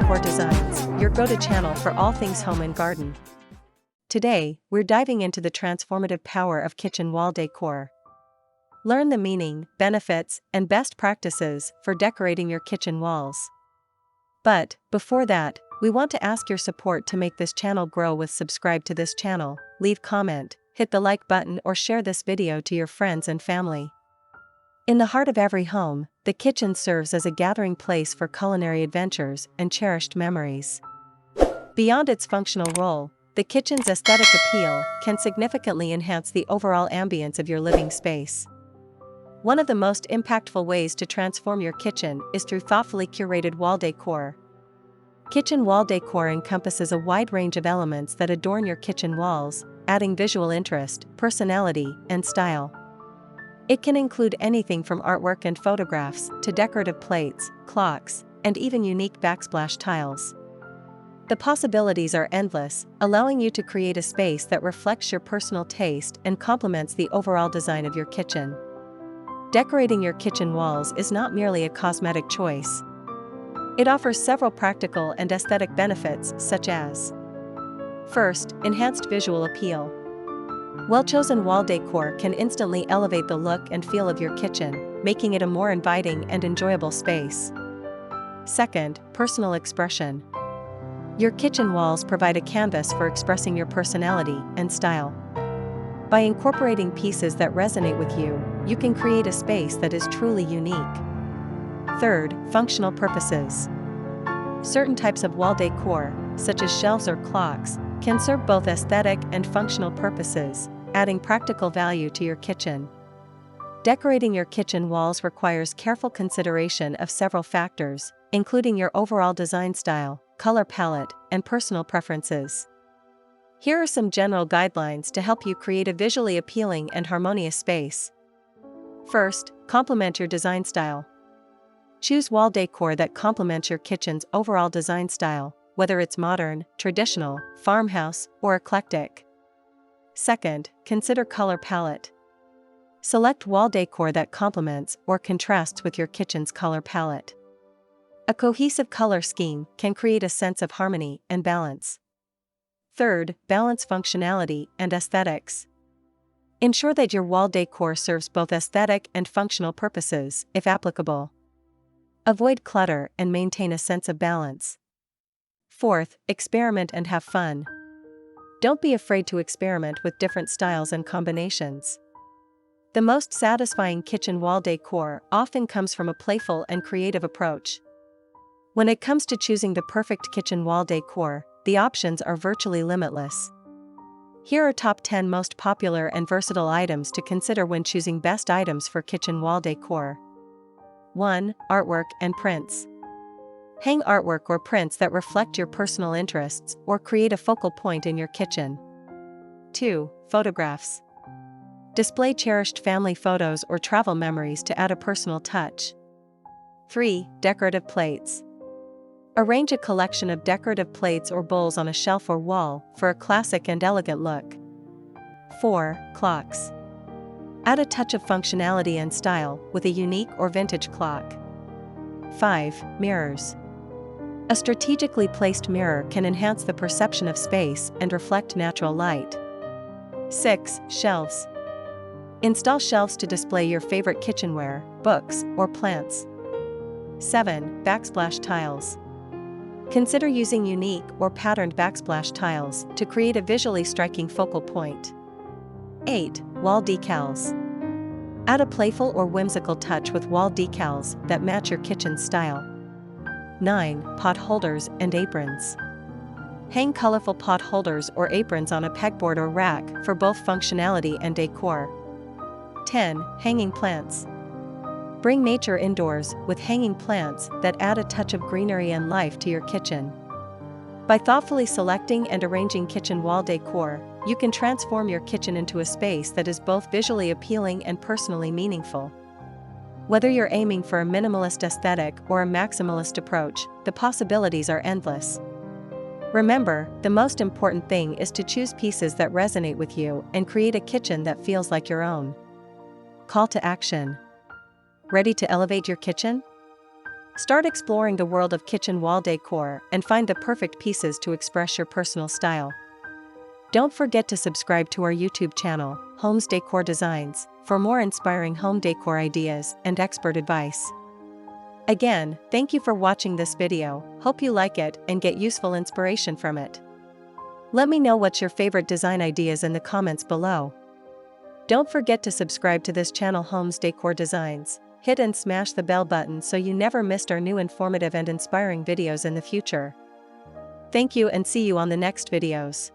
Decor Designs, your go-to channel for all things home and garden. Today, we're diving into the transformative power of kitchen wall decor. Learn the meaning, benefits, and best practices for decorating your kitchen walls. But, before that, we want to ask your support to make this channel grow with subscribe to this channel, leave comment, hit the like button or share this video to your friends and family. In the heart of every home, the kitchen serves as a gathering place for culinary adventures and cherished memories. Beyond its functional role, the kitchen's aesthetic appeal can significantly enhance the overall ambience of your living space. One of the most impactful ways to transform your kitchen is through thoughtfully curated wall decor. Kitchen wall decor encompasses a wide range of elements that adorn your kitchen walls, adding visual interest, personality, and style. It can include anything from artwork and photographs to decorative plates, clocks, and even unique backsplash tiles. The possibilities are endless, allowing you to create a space that reflects your personal taste and complements the overall design of your kitchen. Decorating your kitchen walls is not merely a cosmetic choice. It offers several practical and aesthetic benefits, such as: first, enhanced visual appeal. Well-chosen wall decor can instantly elevate the look and feel of your kitchen, making it a more inviting and enjoyable space. Second, personal expression. Your kitchen walls provide a canvas for expressing your personality and style. By incorporating pieces that resonate with you, you can create a space that is truly unique. Third, functional purposes. Certain types of wall decor, such as shelves or clocks, can serve both aesthetic and functional purposes, adding practical value to your kitchen. Decorating your kitchen walls requires careful consideration of several factors, including your overall design style, color palette, and personal preferences. Here are some general guidelines to help you create a visually appealing and harmonious space. First, complement your design style. Choose wall decor that complements your kitchen's overall design style, whether it's modern, traditional, farmhouse, or eclectic. Second, consider color palette. Select wall decor that complements or contrasts with your kitchen's color palette. A cohesive color scheme can create a sense of harmony and balance. Third, balance functionality and aesthetics. Ensure that your wall decor serves both aesthetic and functional purposes, if applicable. Avoid clutter and maintain a sense of balance. Fourth, experiment and have fun. Don't be afraid to experiment with different styles and combinations. The most satisfying kitchen wall decor often comes from a playful and creative approach. When it comes to choosing the perfect kitchen wall decor, the options are virtually limitless. Here are top 10 most popular and versatile items to consider when choosing best items for kitchen wall decor. 1. Artwork and prints. Hang artwork or prints that reflect your personal interests or create a focal point in your kitchen. 2. Photographs. Display cherished family photos or travel memories to add a personal touch. 3. Decorative plates. Arrange a collection of decorative plates or bowls on a shelf or wall for a classic and elegant look. 4. Clocks. Add a touch of functionality and style with a unique or vintage clock. 5. Mirrors. A strategically placed mirror can enhance the perception of space and reflect natural light. 6. Shelves. Install shelves to display your favorite kitchenware, books, or plants. 7. Backsplash tiles. Consider using unique or patterned backsplash tiles to create a visually striking focal point. 8. Wall decals. Add a playful or whimsical touch with wall decals that match your kitchen style. 9. Pot holders and aprons. Hang colorful pot holders or aprons on a pegboard or rack for both functionality and decor. 10. Hanging plants. Bring nature indoors with hanging plants that add a touch of greenery and life to your kitchen. By thoughtfully selecting and arranging kitchen wall decor, you can transform your kitchen into a space that is both visually appealing and personally meaningful. Whether you're aiming for a minimalist aesthetic or a maximalist approach, the possibilities are endless. Remember, the most important thing is to choose pieces that resonate with you and create a kitchen that feels like your own. Call to action. Ready to elevate your kitchen? Start exploring the world of kitchen wall decor and find the perfect pieces to express your personal style. Don't forget to subscribe to our YouTube channel, Homes Decor Designs, for more inspiring home decor ideas and expert advice. Again, thank you for watching this video, hope you like it and get useful inspiration from it. Let me know what's your favorite design ideas in the comments below. Don't forget to subscribe to this channel Homes Decor Designs, hit and smash the bell button so you never missed our new informative and inspiring videos in the future. Thank you and see you on the next videos.